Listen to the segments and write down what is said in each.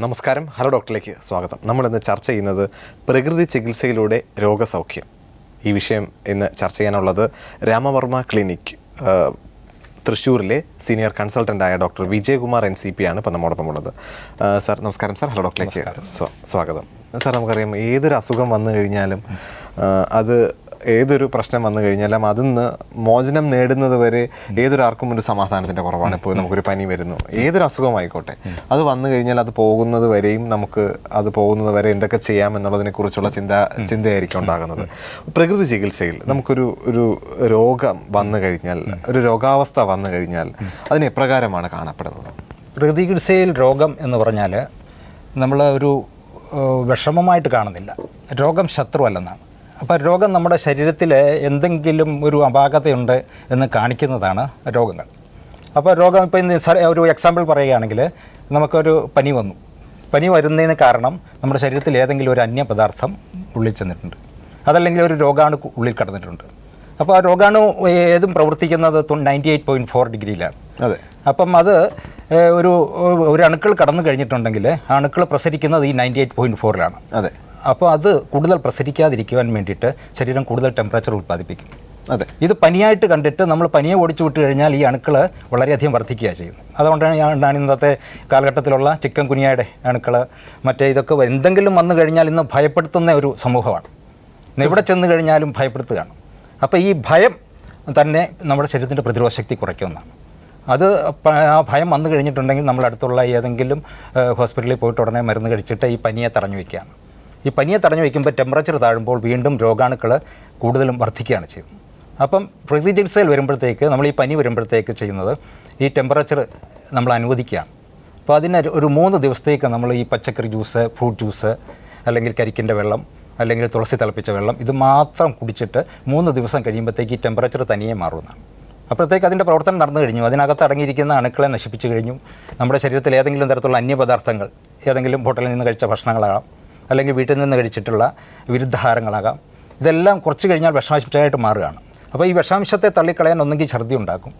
നമസ്കാരം, ഹലോ ഡോക്ടറിലേക്ക് സ്വാഗതം. നമ്മളിന്ന് ചർച്ച ചെയ്യുന്നത് പ്രകൃതി ചികിത്സയിലൂടെ രോഗസൗഖ്യം. ഈ വിഷയം ഇന്ന് ചർച്ച ചെയ്യാനുള്ളത് രാമവർമ്മ ക്ലിനിക് തൃശ്ശൂരിലെ സീനിയർ കൺസൾട്ടൻ്റായ ഡോക്ടർ വിജയകുമാർ NCP ആണ് ഇപ്പോൾ നമ്മോടൊപ്പം ഉള്ളത്. സാർ നമസ്കാരം. സാർ, ഹലോ ഡോക്ടറിലേക്ക് സ്വാഗതം. സാർ, നമുക്കറിയാം ഏതൊരു അസുഖം വന്നു കഴിഞ്ഞാലും അത് ഏതൊരു പ്രശ്നം വന്നു കഴിഞ്ഞാലും അതിൽ നിന്ന് മോചനം നേടുന്നത് വരെ ഏതൊരാർക്കും ഒരു സമാധാനത്തിൻ്റെ കുറവാണ്. ഇപ്പോൾ നമുക്കൊരു പനി വരുന്നു, ഏതൊരു അസുഖമായിക്കോട്ടെ, അത് വന്നു കഴിഞ്ഞാൽ അത് പോകുന്നത് വരെയും നമുക്ക് അത് പോകുന്നത് വരെ എന്തൊക്കെ ചെയ്യാമെന്നുള്ളതിനെ കുറിച്ചുള്ള ചിന്തയായിരിക്കും ഉണ്ടാകുന്നത്. പ്രകൃതി ചികിത്സയിൽ നമുക്കൊരു രോഗം വന്നു കഴിഞ്ഞാൽ, ഒരു രോഗാവസ്ഥ വന്നു കഴിഞ്ഞാൽ അതിന് എപ്രകാരമാണ് കാണപ്പെടുന്നത്? പ്രകൃതി ചികിത്സയിൽ രോഗം എന്ന് പറഞ്ഞാൽ നമ്മൾ ഒരു വിഷമമായിട്ട് കാണുന്നില്ല. രോഗം ശത്രുവല്ലെന്നാണ്. അപ്പോൾ രോഗം നമ്മുടെ ശരീരത്തിൽ എന്തെങ്കിലും ഒരു അപാകതയുണ്ട് എന്ന് കാണിക്കുന്നതാണ് രോഗങ്ങൾ. അപ്പോൾ രോഗം ഇപ്പോൾ ഇന്ന് ഒരു എക്സാമ്പിൾ പറയുകയാണെങ്കിൽ, നമുക്കൊരു പനി വന്നു. പനി വരുന്നതിന് കാരണം നമ്മുടെ ശരീരത്തിൽ ഏതെങ്കിലും ഒരു അന്യപദാർത്ഥം ഉള്ളിൽ ചെന്നിട്ടുണ്ട്, അതല്ലെങ്കിൽ ഒരു രോഗാണു ഉള്ളിൽ കടന്നിട്ടുണ്ട്. അപ്പോൾ ആ രോഗാണു ഏതും പ്രവർത്തിക്കുന്നത് 98.4 ഡിഗ്രിയിലാണ്. അതെ. അപ്പം അത് ഒരു അണുക്കൾ കടന്നു കഴിഞ്ഞിട്ടുണ്ടെങ്കിൽ ആ അണുക്കൾ പ്രസരിക്കുന്നത് ഈ 98.4-ലാണ്. അതെ. അപ്പോൾ അത് കൂടുതൽ പ്രസരിക്കാതിരിക്കുവാൻ വേണ്ടിയിട്ട് ശരീരം കൂടുതൽ ടെമ്പറേച്ചർ ഉൽപ്പാദിപ്പിക്കും. അതെ. ഇത് പനിയായിട്ട് കണ്ടിട്ട് നമ്മൾ പനിയെ ഓടിച്ചു വിട്ട് കഴിഞ്ഞാൽ ഈ അണുക്കൾ വളരെയധികം വർദ്ധിക്കുകയാണ് ചെയ്യുന്നത്. അതുകൊണ്ടാണ് ഇന്നത്തെ കാലഘട്ടത്തിലുള്ള ചിക്കൻ കുനിയയുടെ അണുക്കൾ ഇതൊക്കെ എന്തെങ്കിലും വന്നു കഴിഞ്ഞാൽ ഇന്ന് ഭയപ്പെടുത്തുന്ന ഒരു സമൂഹമാണ്. എവിടെ ചെന്ന് കഴിഞ്ഞാലും ഭയപ്പെടുത്തുകയാണ്. അപ്പോൾ ഈ ഭയം തന്നെ നമ്മുടെ ശരീരത്തിൻ്റെ പ്രതിരോധ ശക്തി കുറയ്ക്കുമെന്നാണ്. അത് ആ ഭയം വന്നു കഴിഞ്ഞിട്ടുണ്ടെങ്കിൽ നമ്മൾ അടുത്തുള്ള ഏതെങ്കിലും ഹോസ്പിറ്റലിൽ പോയിട്ട് ഉടനെ മരുന്ന് കഴിച്ചിട്ട് ഈ പനിയെ തടഞ്ഞു വയ്ക്കുകയാണ്. ഈ പനിയെ തടഞ്ഞു വയ്ക്കുമ്പോൾ ടെമ്പറേച്ചർ താഴുമ്പോൾ വീണ്ടും രോഗാണുക്കൾ കൂടുതലും വർദ്ധിക്കുകയാണ് ചെയ്യുന്നത്. അപ്പം പ്രകൃതി ചികിത്സയിൽ വരുമ്പോഴത്തേക്ക് നമ്മൾ ഈ പനി വരുമ്പോഴത്തേക്ക് ചെയ്യുന്നത് ഈ ടെമ്പറേച്ചർ നമ്മൾ അനുവദിക്കുകയാണ്. അപ്പോൾ അതിന് ഒരു 3 ദിവസത്തേക്ക് നമ്മൾ ഈ പച്ചക്കറി ജ്യൂസ്, ഫ്രൂട്ട് ജ്യൂസ്, അല്ലെങ്കിൽ കരിക്കിൻ്റെ വെള്ളം, അല്ലെങ്കിൽ തുളസി തിളപ്പിച്ച വെള്ളം, ഇത് മാത്രം കുടിച്ചിട്ട് 3 ദിവസം കഴിയുമ്പോഴത്തേക്ക് ഈ ടെമ്പറേച്ചർ തനിയെ മാറുന്നതാണ്. അപ്പോഴത്തേക്ക് അതിൻ്റെ പ്രവർത്തനം നടന്നു കഴിഞ്ഞു. അതിനകത്ത് അടങ്ങിയിരിക്കുന്ന അണുക്കളെ നശിപ്പിച്ചു കഴിഞ്ഞു. നമ്മുടെ ശരീരത്തിൽ ഏതെങ്കിലും തരത്തിലുള്ള അന്യപദാർത്ഥങ്ങൾ, ഏതെങ്കിലും ഹോട്ടലിൽ നിന്ന് കഴിച്ച ഭക്ഷണങ്ങളാകാം, അല്ലെങ്കിൽ വീട്ടിൽ നിന്ന് കഴിച്ചിട്ടുള്ള വിരുദ്ധാഹാരങ്ങളാകാം, ഇതെല്ലാം കുറച്ച് കഴിഞ്ഞാൽ വിഷാംശമായിട്ട് മാറുകയാണ്. അപ്പോൾ ഈ വിഷാംശത്തെ തള്ളിക്കളയാൻ ഒന്നെങ്കിൽ ഛർദി ഉണ്ടാക്കും,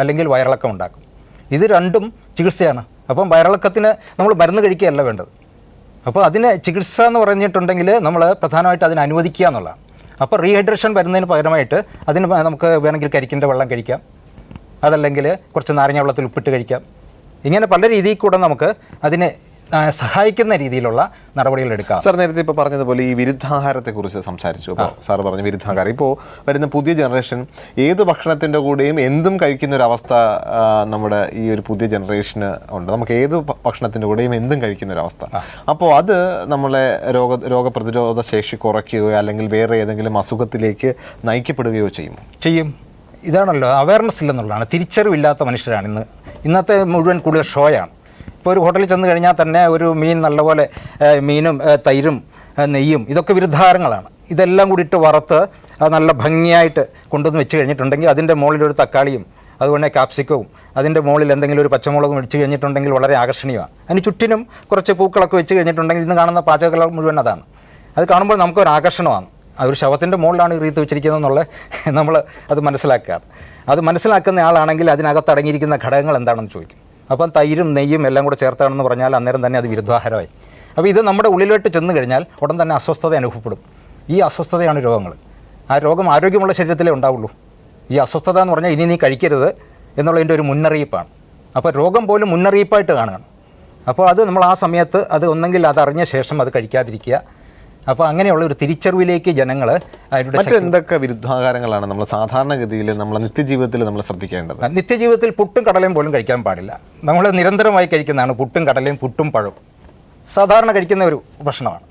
അല്ലെങ്കിൽ വയറിളക്കം ഉണ്ടാക്കും. ഇത് രണ്ടും ചികിത്സയാണ്. അപ്പം വയറിളക്കത്തിന് നമ്മൾ മരുന്ന് കഴിക്കുകയല്ല വേണ്ടത്. അപ്പോൾ അതിന് ചികിത്സ എന്ന് പറഞ്ഞിട്ടുണ്ടെങ്കിൽ നമ്മൾ പ്രധാനമായിട്ട് അതിനെ അനുവദിക്കുക എന്നുള്ളതാണ്. അപ്പോൾ റീഹൈഡ്രേഷൻ വരുന്നതിന് പകരമായിട്ട് അതിന് നമുക്ക് വേണമെങ്കിൽ കരിക്കിൻ്റെ വെള്ളം കഴിക്കാം, അതല്ലെങ്കിൽ കുറച്ച് നാരങ്ങ വെള്ളത്തിൽ ഉപ്പിട്ട് കഴിക്കാം. ഇങ്ങനെ പല രീതിയിൽ കൂടെ നമുക്ക് അതിനെ സഹായിക്കുന്ന രീതിയിലുള്ള നടപടികൾ എടുക്കാം. സാർ നേരത്തെ ഇപ്പോൾ പറഞ്ഞതുപോലെ ഈ വിരുദ്ധാഹാരത്തെക്കുറിച്ച് സംസാരിച്ചു. അപ്പോൾ സാർ പറഞ്ഞ വിരുദ്ധാഹാരം, ഇപ്പോൾ വരുന്ന പുതിയ ജനറേഷൻ ഏത് ഭക്ഷണത്തിൻ്റെ കൂടെയും എന്തും കഴിക്കുന്ന ഒരു അവസ്ഥ നമ്മുടെ ഈ ഒരു പുതിയ ജനറേഷന് ഉണ്ട്. നമുക്ക് ഏത് ഭക്ഷണത്തിൻ്റെ കൂടെയും എന്തും കഴിക്കുന്ന ഒരു അവസ്ഥ. അപ്പോൾ അത് നമ്മളെ രോഗപ്രതിരോധ ശേഷി കുറയ്ക്കുകയോ അല്ലെങ്കിൽ വേറെ ഏതെങ്കിലും അസുഖത്തിലേക്ക് നയിക്കപ്പെടുകയോ ചെയ്യും. ഇതാണല്ലോ അവയർനെസ് ഇല്ലെന്നുള്ളതാണ്. തിരിച്ചറിവില്ലാത്ത മനുഷ്യരാണ് ഇന്നത്തെ മുഴുവൻ കൂടുതൽ ഷോയാണ്. ഇപ്പോൾ ഒരു ഹോട്ടലിൽ ചെന്ന് കഴിഞ്ഞാൽ തന്നെ ഒരു മീൻ നല്ലപോലെ മീനും തൈരും നെയ്യും ഇതൊക്കെ വിരുദ്ധാഹാരങ്ങളാണ്. ഇതെല്ലാം കൂടി ഇട്ട് വറുത്ത് അത് നല്ല ഭംഗിയായിട്ട് കൊണ്ടുവന്ന് വെച്ച് കഴിഞ്ഞിട്ടുണ്ടെങ്കിൽ അതിൻ്റെ മുകളിലൊരു തക്കാളിയും അതുപോലെ ക്യാപ്സിക്കവും അതിൻ്റെ മുകളിൽ എന്തെങ്കിലും ഒരു പച്ചമുളകും വെച്ച് കഴിഞ്ഞിട്ടുണ്ടെങ്കിൽ വളരെ ആകർഷണീയമാണ്. അതിന് ചുറ്റിനും കുറച്ച് പൂക്കളൊക്കെ വെച്ച് കഴിഞ്ഞിട്ടുണ്ടെങ്കിൽ ഇന്ന് കാണുന്ന പാചകകല മുഴുവൻ അതാണ്. അത് കാണുമ്പോൾ നമുക്കൊരു ആകർഷണമാണ്. ഒരു ശവത്തിൻ്റെ മുകളിലാണ് ഈ റീത്ത് വെച്ചിരിക്കുന്നത് എന്നുള്ളത് നമ്മൾ അത് മനസ്സിലാക്കുക. അത് മനസ്സിലാക്കുന്ന ആളാണെങ്കിൽ അതിനകത്ത് അടങ്ങിയിരിക്കുന്ന ഘടകങ്ങൾ എന്താണെന്ന് ചോദിക്കും. അപ്പം തൈരും നെയ്യും എല്ലാം കൂടെ ചേർത്താണെന്ന് പറഞ്ഞാൽ അന്നേരം തന്നെ അത് വിരുദ്ധാഹാരമായി. അപ്പോൾ ഇത് നമ്മുടെ ഉള്ളിലോട്ട് ചെന്ന് കഴിഞ്ഞാൽ ഉടൻ തന്നെ അസ്വസ്ഥത അനുഭവപ്പെടും. ഈ അസ്വസ്ഥതയാണ് രോഗങ്ങൾ. ആ രോഗം ആരോഗ്യമുള്ള ശരീരത്തിലേ ഉണ്ടാവുള്ളൂ. ഈ അസ്വസ്ഥത എന്ന് പറഞ്ഞാൽ ഇനി നീ കഴിക്കരുത് എന്നുള്ളതിൻ്റെ ഒരു മുന്നറിയിപ്പാണ്. അപ്പോൾ രോഗം പോലും മുന്നറിയിപ്പായിട്ട് കാണുകയാണ്. അപ്പോൾ അത് നമ്മൾ ആ സമയത്ത് അത് ഒന്നെങ്കിൽ അതറിഞ്ഞ ശേഷം അത് കഴിക്കാതിരിക്കുക. അപ്പോൾ അങ്ങനെയുള്ള ഒരു തിരിച്ചറിവിലേക്ക് ജനങ്ങൾ മറ്റെന്തൊക്കെ വിരുദ്ധാഹാരങ്ങളാണ് നമ്മൾ സാധാരണഗതിയിൽ നമ്മളെ നിത്യജീവിതത്തിൽ നമ്മൾ ശ്രദ്ധിക്കേണ്ടത്? നിത്യജീവിതത്തിൽ പുട്ടും കടലയും പോലും കഴിക്കാൻ പാടില്ല. നമ്മൾ നിരന്തരമായി കഴിക്കുന്നതാണ് പുട്ടും കടലയും, പുട്ടും പഴവും സാധാരണ കഴിക്കുന്ന ഒരു ഭക്ഷണമാണ്.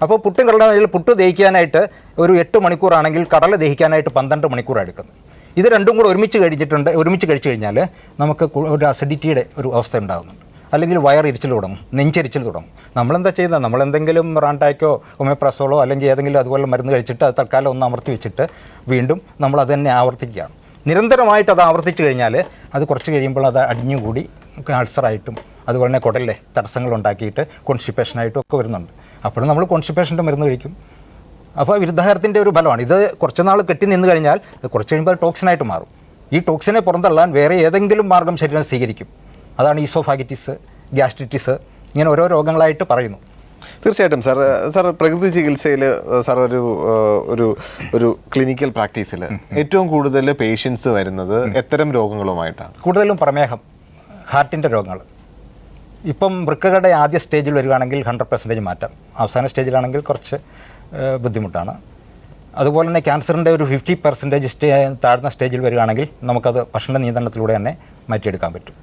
അപ്പോൾ പുട്ടും കടലയിൽ പുട്ട് ദഹിക്കാനായിട്ട് ഒരു 8 മണിക്കൂറാണെങ്കിൽ കടല ദഹിക്കാനായിട്ട് 12 മണിക്കൂർ എടുക്കുന്നത്. ഇത് രണ്ടും കൂടെ ഒരുമിച്ച് കഴിച്ചു കഴിഞ്ഞാൽ നമുക്ക് ഒരു അസിഡിറ്റിയുടെ ഒരു അവസ്ഥ ഉണ്ടാകുന്നുണ്ട്. അല്ലെങ്കിൽ വയറിരിച്ചിൽ തുടങ്ങും, നെഞ്ചരിച്ചിൽ തുടങ്ങും. നമ്മളെന്താ ചെയ്യുന്നത്? നമ്മളെന്തെങ്കിലും റാൻടാക്കോ ഒമേപ്രസോളോ അല്ലെങ്കിൽ ഏതെങ്കിലും അതുപോലെ മരുന്ന് കഴിച്ചിട്ട് അത് തൽക്കാലം ഒന്ന് അമർത്തി വെച്ചിട്ട് വീണ്ടും നമ്മൾ അത് തന്നെ ആവർത്തിക്കുകയാണ്. നിരന്തരമായിട്ട് അത് ആവർത്തിച്ച് കഴിഞ്ഞാൽ അത് കുറച്ച് കഴിയുമ്പോൾ അത് അടിഞ്ഞുകൂടി അൾസറായിട്ടും അതുപോലെ തന്നെ കുടലിലെ തടസ്സങ്ങൾ ഉണ്ടാക്കിയിട്ട് കോൺസ്റ്റിപ്പേഷനായിട്ടും ഒക്കെ വരുന്നുണ്ട്. അപ്പോഴും നമ്മൾ കോൺസ്റ്റിപ്പേഷൻ്റെ മരുന്ന് കഴിക്കും. അപ്പോൾ വിരുദ്ധാഹാരത്തിൻ്റെ ഒരു ഫലമാണ് ഇത്. കുറച്ച് നാൾ കെട്ടി നിന്ന് കഴിഞ്ഞാൽ കുറച്ച് കഴിയുമ്പോൾ ടോക്സിനായിട്ട് മാറും. ഈ ടോക്സിനെ പുറന്തള്ളാൻ വേറെ ഏതെങ്കിലും മാർഗം ശരീരം സ്വീകരിക്കും. അതാണ് ഈസോഫാഗിറ്റിസ്, ഗ്യാസ്ട്രിറ്റിസ്, ഇങ്ങനെ ഓരോ രോഗങ്ങളായിട്ട് പറയുന്നു. തീർച്ചയായിട്ടും സാർ പ്രകൃതി ചികിത്സയിൽ സാർ ഒരു ഒരു ക്ലിനിക്കൽ പ്രാക്ടീസിൽ ഏറ്റവും കൂടുതൽ പേഷ്യൻസ് വരുന്നത് എത്തരം രോഗങ്ങളുമായിട്ടാണ്? കൂടുതലും പ്രമേഹം, ഹാർട്ടിൻ്റെ രോഗങ്ങൾ. ഇപ്പം വൃക്കകളുടെ ആദ്യ സ്റ്റേജിൽ വരികയാണെങ്കിൽ 100% മാറ്റാം, അവസാന സ്റ്റേജിലാണെങ്കിൽ കുറച്ച് ബുദ്ധിമുട്ടാണ്. അതുപോലെ തന്നെ ക്യാൻസറിൻ്റെ ഒരു 50% താഴ്ന്ന സ്റ്റേജിൽ വരികയാണെങ്കിൽ നമുക്കത് ഭക്ഷണ നിയന്ത്രണത്തിലൂടെ തന്നെ മാറ്റിയെടുക്കാൻ പറ്റും.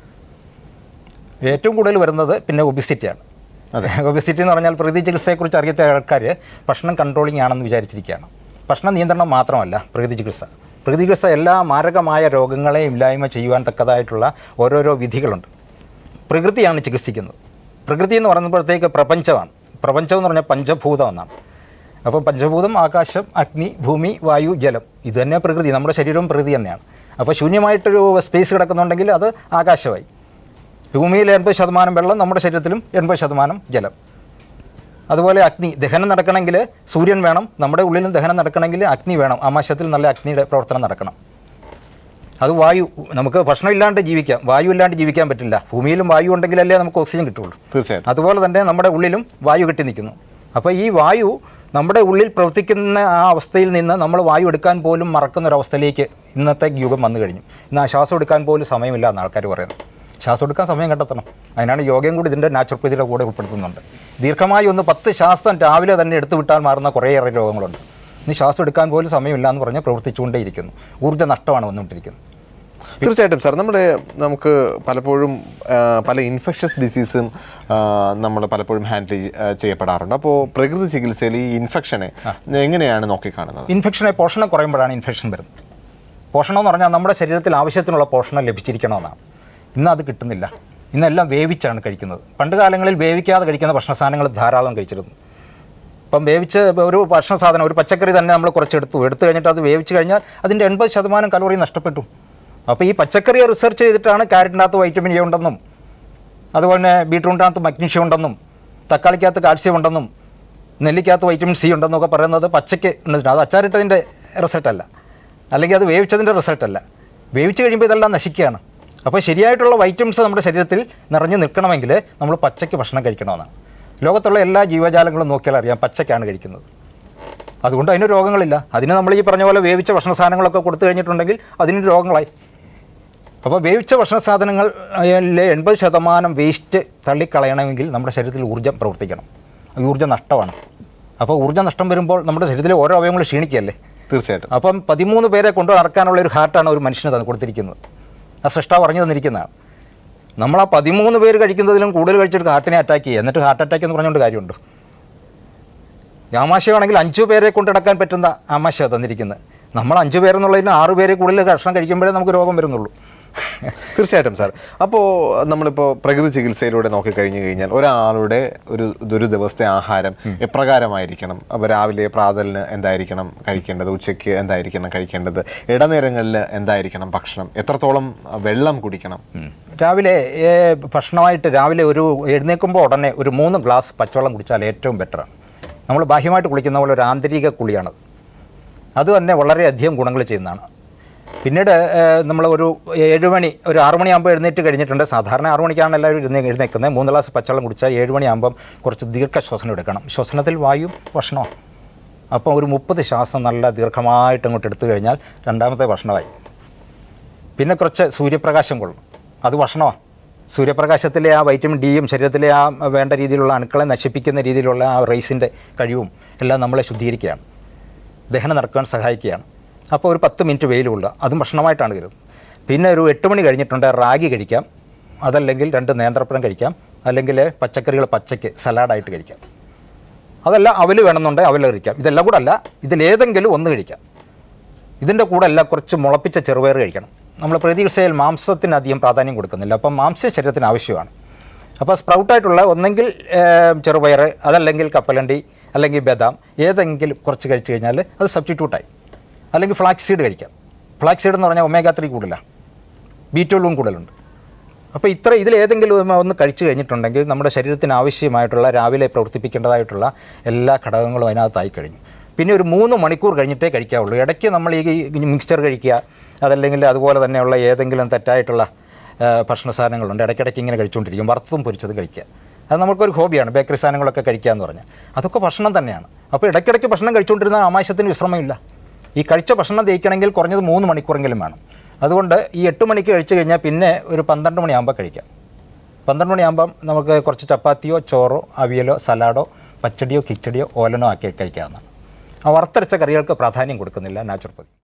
ഏറ്റവും കൂടുതൽ വരുന്നത് പിന്നെ ഒബിസിറ്റിയാണ്. ഒബിസിറ്റി എന്ന് പറഞ്ഞാൽ പ്രകൃതി ചികിത്സയെക്കുറിച്ച് അറിയാത്ത ആൾക്കാർ ഭക്ഷണം കൺട്രോളിംഗ് ആണെന്ന് വിചാരിച്ചിരിക്കുകയാണ്. ഭക്ഷണ നിയന്ത്രണം മാത്രമല്ല പ്രകൃതി ചികിത്സ. പ്രകൃതി ചികിത്സ എല്ലാ മാരകമായ രോഗങ്ങളെ ഇല്ലായ്മ ചെയ്യുവാൻ തക്കതായിട്ടുള്ള ഓരോരോ വിധികളുണ്ട്. പ്രകൃതിയാണ് ചികിത്സിക്കുന്നത്. പ്രകൃതി എന്ന് പറയുമ്പോഴത്തേക്ക് പ്രപഞ്ചമാണ്. പ്രപഞ്ചം എന്ന് പറഞ്ഞാൽ പഞ്ചഭൂതം എന്നാണ്. അപ്പോൾ പഞ്ചഭൂതം ആകാശം, അഗ്നി, ഭൂമി, വായു, ജലം, ഇത് തന്നെ പ്രകൃതി. നമ്മുടെ ശരീരവും പ്രകൃതി തന്നെയാണ്. അപ്പോൾ ശൂന്യമായിട്ടൊരു സ്പേസ് കിടക്കുന്നുണ്ടെങ്കിൽ അത് ആകാശമായി. ഭൂമിയിൽ 80% വെള്ളം, നമ്മുടെ ശരീരത്തിലും 80% ജലം. അതുപോലെ അഗ്നി, ദഹനം നടക്കണമെങ്കിൽ സൂര്യൻ വേണം, നമ്മുടെ ഉള്ളിലും ദഹനം നടക്കണമെങ്കിൽ അഗ്നി വേണം. ആമാശയത്തിൽ നല്ല അഗ്നിയുടെ പ്രവർത്തനം നടക്കണം. അത് വായു, നമുക്ക് ഭക്ഷണം ഇല്ലാണ്ട് ജീവിക്കാം, വായു ഇല്ലാണ്ട് ജീവിക്കാൻ പറ്റില്ല. ഭൂമിയിലും വായു ഉണ്ടെങ്കിലല്ലേ നമുക്ക് ഓക്സിജൻ കിട്ടുള്ളൂ. തീർച്ചയായും. അതുപോലെ തന്നെ നമ്മുടെ ഉള്ളിലും വായു കെട്ടി നിൽക്കുന്നു. അപ്പോൾ ഈ വായു നമ്മുടെ ഉള്ളിൽ പ്രവർത്തിക്കുന്ന ആ അവസ്ഥയിൽ നിന്ന് നമ്മൾ വായു എടുക്കാൻ പോലും മറക്കുന്നൊരവസ്ഥയിലേക്ക് ഇന്നത്തെ യുഗം വന്നു കഴിഞ്ഞു. ഇന്ന് ആ ശ്വാസം എടുക്കാൻ പോലും സമയമില്ല എന്ന് ആൾക്കാർ പറയുന്നത്. ശ്വാസം എടുക്കാൻ സമയം കണ്ടെത്തണം. അതിനാണ് യോഗയും കൂടി ഇതിൻ്റെ നാച്ചുറോപ്പതിയുടെ കൂടെ ഉൾപ്പെടുത്തുന്നുണ്ട്. ദീർഘമായി 10 ശ്വാസം രാവിലെ തന്നെ എടുത്തു വിട്ടാൽ മാറുന്ന കുറേയേറെ രോഗങ്ങളുണ്ട്. ഇനി ശ്വാസം എടുക്കാൻ പോലും സമയമില്ല എന്ന് പറഞ്ഞ് പ്രവർത്തിച്ചുകൊണ്ടേയിരിക്കുന്നു. ഊർജ്ജ നഷ്ടമാണ് വന്നുകൊണ്ടിരിക്കുന്നത്. തീർച്ചയായിട്ടും സാർ, നമുക്ക് പലപ്പോഴും പല ഇൻഫെക്ഷസ് ഡിസീസും നമ്മൾ പലപ്പോഴും ഹാൻഡിൽ ചെയ്യപ്പെടാറുണ്ട്. അപ്പോൾ പ്രകൃതി ചികിത്സയിൽ ഈ ഇൻഫെക്ഷനെ എങ്ങനെയാണ് നോക്കിക്കാണുന്നത്? ഇൻഫെക്ഷനെ പോഷണം കുറയുമ്പോഴാണ് ഇൻഫെക്ഷൻ വരുന്നത്. പോഷണം എന്ന് പറഞ്ഞാൽ നമ്മുടെ ശരീരത്തിൽ ആവശ്യത്തിനുള്ള പോഷണം ലഭിച്ചിരിക്കണമെന്നാണ്. ഇന്ന് അത് കിട്ടുന്നില്ല. ഇന്നെല്ലാം വേവിച്ചാണ് കഴിക്കുന്നത്. പണ്ട് കാലങ്ങളിൽ വേവിക്കാതെ കഴിക്കുന്ന ഭക്ഷണ സാധനങ്ങൾ ധാരാളം കഴിച്ചിരുന്നു. ഇപ്പം വേവിച്ച് ഒരു ഭക്ഷണ സാധനം, ഒരു പച്ചക്കറി തന്നെ നമ്മൾ കുറച്ചെടുത്തു കഴിഞ്ഞിട്ട് അത് വേവിച്ച് കഴിഞ്ഞാൽ അതിൻ്റെ 80% കലോറി നഷ്ടപ്പെട്ടു. അപ്പോൾ ഈ പച്ചക്കറിയെ റിസർച്ച് ചെയ്തിട്ടാണ് ക്യാരറ്റിനകത്ത് വൈറ്റമിൻ എ ഉണ്ടെന്നും, അതുപോലെ തന്നെ ബീട്രൂട്ടിനകത്ത് മഗ്നീഷ്യം ഉണ്ടെന്നും, തക്കാളിക്കകത്ത് കാൽസ്യം ഉണ്ടെന്നും, നെല്ലിക്കകത്ത് വൈറ്റമിൻ സി ഉണ്ടെന്നും ഒക്കെ പറയുന്നത് പച്ചയ്ക്ക് ഉണ്ടെന്നിട്ട് അത് അച്ചാറിട്ടതിൻ്റെ റിസൾട്ടല്ല, അല്ലെങ്കിൽ അത് വേവിച്ചതിൻ്റെ റിസൾട്ടല്ല. വേവിച്ച് കഴിയുമ്പോൾ ഇതെല്ലാം നശിക്കുകയാണ്. അപ്പോൾ ശരിയായിട്ടുള്ള വൈറ്റമിൻസ് നമ്മുടെ ശരീരത്തിൽ നിറഞ്ഞു നിൽക്കണമെങ്കിൽ നമ്മൾ പച്ചയ്ക്ക് ഭക്ഷണം കഴിക്കണമെന്നാണ്. ലോകത്തുള്ള എല്ലാ ജീവജാലങ്ങളും നോക്കിയാൽ അറിയാം പച്ചയ്ക്കാണ് കഴിക്കുന്നത്. അതുകൊണ്ട് അതിന് രോഗങ്ങളില്ല. അതിന് നമ്മൾ ഈ പറഞ്ഞ പോലെ വേവിച്ച ഭക്ഷണ സാധനങ്ങളൊക്കെ കൊടുത്തു കഴിഞ്ഞിട്ടുണ്ടെങ്കിൽ അതിന് രോഗങ്ങളായി. അപ്പോൾ വേവിച്ച ഭക്ഷണ സാധനങ്ങളിലെ 80% വേസ്റ്റ് തള്ളിക്കളയണമെങ്കിൽ നമ്മുടെ ശരീരത്തിൽ ഊർജ്ജം പ്രവർത്തിക്കണം. ഊർജ്ജ നഷ്ടമാണ്. അപ്പോൾ ഊർജ്ജ നഷ്ടം വരുമ്പോൾ നമ്മുടെ ശരീരത്തിലെ ഓരോ അവയവങ്ങളും ക്ഷീണിക്കുകയല്ലേ. തീർച്ചയായിട്ടും. അപ്പം 13 പേരെ കൊണ്ടു നടക്കാനുള്ള ഒരു ഹാർട്ടാണ് ഒരു മനുഷ്യന് കൊടുത്തിരിക്കുന്നത്. ആ സൃഷ്ടാവ് പറഞ്ഞു തന്നിരിക്കുന്നതാണ്. നമ്മൾ ആ 13 പേര് കഴിക്കുന്നതിലും കൂടുതൽ കഴിച്ചിട്ട് ഹാർട്ടിനെ അറ്റാക്ക് ചെയ്യുക. എന്നിട്ട് ഹാർട്ട് അറ്റാക്ക് എന്ന് പറഞ്ഞുകൊണ്ട് കാര്യമുണ്ട്. ആമാശയമാണെങ്കിൽ 5 പേരെ കൊണ്ട് നടക്കാൻ പറ്റുന്ന ആമാശയം തന്നിരിക്കുന്നത്. നമ്മൾ 5 പേരെന്നുള്ളതിന് 6 പേരെ കൂടുതൽ ഭക്ഷണം കഴിക്കുമ്പോഴേ നമുക്ക് രോഗം വരുന്നുള്ളൂ. തീർച്ചയായിട്ടും സാർ. അപ്പോൾ നമ്മളിപ്പോൾ പ്രകൃതി ചികിത്സയിലൂടെ നോക്കിക്കഴിഞ്ഞു കഴിഞ്ഞാൽ ഒരാളുടെ ഒരു ദിവസത്തെ ആഹാരം എപ്രകാരമായിരിക്കണം? അപ്പോൾ രാവിലെ പ്രാതലിന് എന്തായിരിക്കണം കഴിക്കേണ്ടത്, ഉച്ചയ്ക്ക് എന്തായിരിക്കണം കഴിക്കേണ്ടത്, ഇടനേരങ്ങളിൽ എന്തായിരിക്കണം ഭക്ഷണം, എത്രത്തോളം വെള്ളം കുടിക്കണം? രാവിലെ ഭക്ഷണമായിട്ട് രാവിലെ എഴുന്നേൽക്കുമ്പോൾ ഉടനെ ഒരു 3 ഗ്ലാസ് പച്ചവെള്ളം കുടിച്ചാൽ ഏറ്റവും ബെറ്ററാണ്. നമ്മൾ ബാഹ്യമായിട്ട് കുളിക്കുന്ന പോലെ ഒരു ആന്തരിക കുളിയാണത്. അത് തന്നെ വളരെയധികം ഗുണങ്ങൾ ചെയ്യുന്നതാണ്. പിന്നീട് നമ്മൾ ഒരു 7 മണി, ഒരു 6 മണിയാകുമ്പോൾ എഴുന്നേറ്റ് കഴിഞ്ഞിട്ടുണ്ട്. സാധാരണ 6 മണിക്കാണ് എല്ലാവരും എഴുന്നേൽക്കുന്നത്. 3 ഗ്ലാസ് പച്ചവെള്ളം കുടിച്ചാൽ 7 മണിയാകുമ്പം കുറച്ച് ദീർഘശ്വസനം എടുക്കണം. ശ്വസനത്തിൽ വായും ഭക്ഷണവും. അപ്പോൾ ഒരു 30 ശ്വാസം നല്ല ദീർഘമായിട്ട് അങ്ങോട്ട് എടുത്തു കഴിഞ്ഞാൽ രണ്ടാമത്തെ ഭക്ഷണമായി. പിന്നെ കുറച്ച് സൂര്യപ്രകാശം കൊള്ളണം. അത് ഭക്ഷണമാണ്. സൂര്യപ്രകാശത്തിലെ ആ വൈറ്റമിൻ ഡിയും ശരീരത്തിലെ ആ വേണ്ട രീതിയിലുള്ള അണുക്കളെ നശിപ്പിക്കുന്ന രീതിയിലുള്ള ആ റേസിൻ്റെ കഴിവും എല്ലാം നമ്മളെ ശുദ്ധീകരിക്കുകയാണ്, ദഹനം നടക്കാൻ സഹായിക്കുകയാണ്. അപ്പോൾ ഒരു 10 മിനിറ്റ് വെയിൽ കൊള്ളുക, അതും ഭക്ഷണമായിട്ടാണ് കരുതുന്നത്. പിന്നെ ഒരു 8 മണി കഴിഞ്ഞിട്ടുണ്ട് റാഗി കഴിക്കാം, അതല്ലെങ്കിൽ 2 നേന്ത്രപ്പഴം കഴിക്കാം, അല്ലെങ്കിൽ പച്ചക്കറികൾ പച്ചയ്ക്ക് സലാഡായിട്ട് കഴിക്കാം. അതല്ല അവൽ വേണമെന്നുണ്ടെങ്കിൽ അവൽ കഴിക്കാം. ഇതെല്ലാം കൂടെ അല്ല, ഇതിലേതെങ്കിലും ഒന്ന് കഴിക്കാം. ഇതിൻ്റെ കൂടെ അല്ല കുറച്ച് മുളപ്പിച്ച ചെറുപയർ കഴിക്കണം. നമ്മൾ പ്രതീക്ഷയിൽ മാംസത്തിന് അധികം പ്രാധാന്യം കൊടുക്കുന്നില്ല. അപ്പം മാംസം ശരീരത്തിന് ആവശ്യമാണ്. അപ്പോൾ സ്പ്രൗട്ടായിട്ടുള്ള ഒന്നെങ്കിൽ ചെറുപയർ, അതല്ലെങ്കിൽ കപ്പലണ്ടി, അല്ലെങ്കിൽ ബദാം, ഏതെങ്കിലും കുറച്ച് കഴിച്ച് കഴിഞ്ഞാൽ അത് സബ്സ്റ്റിറ്റ്യൂട്ടായി. അല്ലെങ്കിൽ ഫ്ലാക്സ് സീഡ് കഴിക്കാം. ഫ്ലാക്സ് സീഡ് എന്ന് പറഞ്ഞാൽ ഒമേഗ 3 കൂടുതലാണ്, B12 കൂടുതലുണ്ട്. അപ്പോൾ ഇതിലേതെങ്കിലും ഒന്ന് കഴിച്ചു കഴിഞ്ഞിട്ടുണ്ടെങ്കിൽ നമ്മുടെ ശരീരത്തിന് ആവശ്യമായിട്ടുള്ള രാവിലെ പ്രവർത്തിപ്പിക്കേണ്ടതായിട്ടുള്ള എല്ലാ ഘടകങ്ങളും അതിനകത്തായി കഴിഞ്ഞു. പിന്നെ ഒരു 3 മണിക്കൂർ കഴിഞ്ഞിട്ടേ കഴിക്കാവുള്ളൂ. ഇടയ്ക്ക് നമ്മൾ ഈ മിക്സ്ചർ കഴിക്കുക, അതല്ലെങ്കിൽ അതുപോലെ തന്നെയുള്ള ഏതെങ്കിലും തെറ്റായിട്ടുള്ള ഭക്ഷണ സാധനങ്ങളുണ്ട്, ഇടയ്ക്കിടയ്ക്ക് ഇങ്ങനെ കഴിച്ചുകൊണ്ടിരിക്കും. വറുത്തതും പൊരിച്ചതും കഴിക്കുക. അത് നമുക്കൊരു ഹോബിയാണ് ബേക്കറി സാധനങ്ങളൊക്കെ കഴിക്കുക എന്ന് പറഞ്ഞാൽ. അതൊക്കെ ഭക്ഷണം തന്നെയാണ്. അപ്പോൾ ഇടയ്ക്കിടയ്ക്ക് ഭക്ഷണം കഴിച്ചുകൊണ്ടിരുന്ന ആമാശയത്തിന് വിശ്രമമില്ല. ഈ കഴിച്ച ഭക്ഷണം ദഹിക്കണമെങ്കിൽ കുറഞ്ഞത് 3 മണിക്കൂറെങ്കിലും വേണം. അതുകൊണ്ട് ഈ 8 മണിക്ക് കഴിച്ചു കഴിഞ്ഞാൽ പിന്നെ ഒരു 12 മണിയാകുമ്പോൾ കഴിക്കാം. 12 മണിയാകുമ്പം നമുക്ക് കുറച്ച് ചപ്പാത്തിയോ ചോറോ അവിയലോ സലാഡോ പച്ചടിയോ കിച്ചടിയോ ഓലനോ ആക്കി കഴിക്കാവുന്നതാണ്. ആ വറുത്തരച്ച കറികൾക്ക് പ്രാധാന്യം കൊടുക്കുന്നില്ല നാച്ചുറോപ്പതി.